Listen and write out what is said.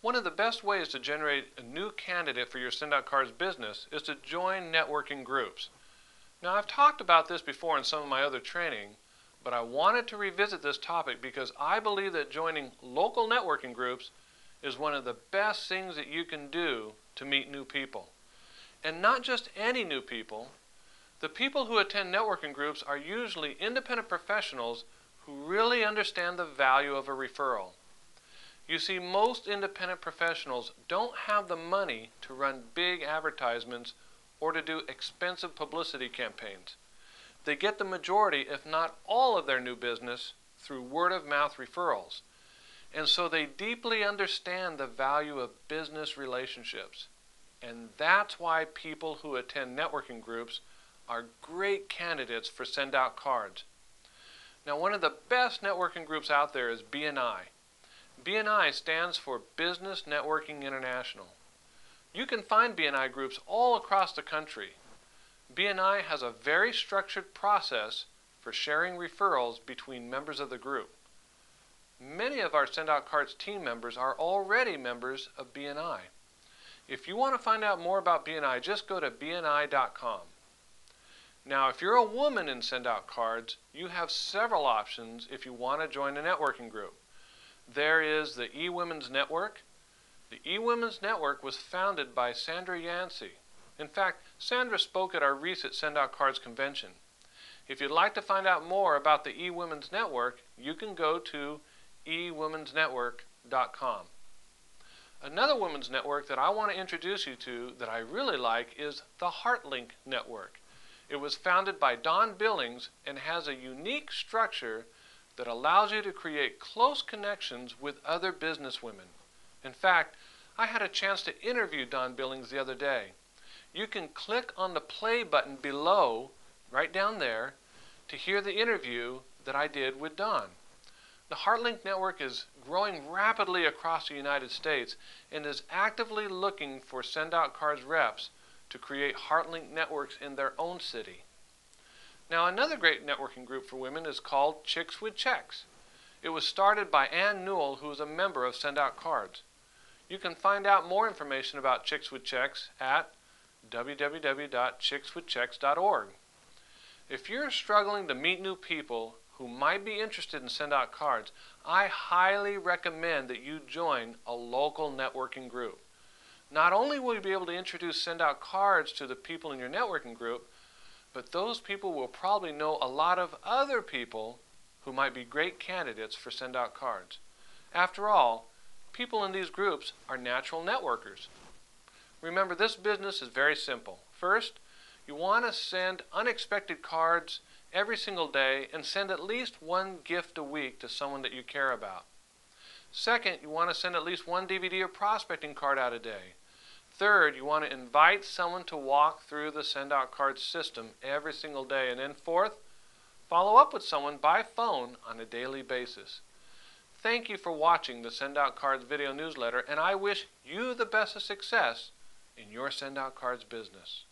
One of the best ways to generate a new candidate for your Send Out Cards business is to join networking groups. Now, I've talked about this before in some of my other training, but I wanted to revisit this topic because I believe that joining local networking groups is one of the best things that you can do to meet new people. And not just any new people. The people who attend networking groups are usually independent professionals who really understand the value of a referral. You see, most independent professionals don't have the money to run big advertisements or to do expensive publicity campaigns. They get the majority, if not all, of their new business through word-of-mouth referrals. And so they deeply understand the value of business relationships. And that's why people who attend networking groups are great candidates for Send Out Cards. Now, one of the best networking groups out there is BNI. BNI stands for Business Networking International. You can find BNI groups all across the country. BNI has a very structured process for sharing referrals between members of the group. Many of our Send Out Cards team members are already members of BNI. If you want to find out more about BNI, just go to bni.com. Now, if you're a woman in Send Out Cards, you have several options if you want to join a networking group. There is the eWomen's Network. The eWomen's Network was founded by Sandra Yancey. In fact, Sandra spoke at our recent Send Out Cards convention. If you'd like to find out more about the eWomen's Network, you can go to ewomensnetwork.com. Another women's network that I want to introduce you to that I really like is the HeartLink Network. It was founded by Don Billings and has a unique structure that allows you to create close connections with other businesswomen. In fact, I had a chance to interview Don Billings the other day. You can click on the play button below, right down there, to hear the interview that I did with Don. The HeartLink Network is growing rapidly across the United States and is actively looking for Send Out Cards reps to create HeartLink networks in their own city. Now, another great networking group for women is called Chicks with Checks. It was started by Ann Newell, who is a member of Send Out Cards. You can find out more information about Chicks with Checks at www.chickswithchecks.org. If you're struggling to meet new people who might be interested in Send Out Cards, I highly recommend that you join a local networking group. Not only will you be able to introduce Send Out Cards to the people in your networking group, but those people will probably know a lot of other people who might be great candidates for Send Out Cards. After all, people in these groups are natural networkers. Remember, this business is very simple. First, you want to send unexpected cards every single day and send at least one gift a week to someone that you care about. Second, you want to send at least one DVD or prospecting card out a day. Third, you want to invite someone to walk through the Send Out Cards system every single day. And then fourth, follow up with someone by phone on a daily basis. Thank you for watching the Send Out Cards video newsletter, and I wish you the best of success in your Send Out Cards business.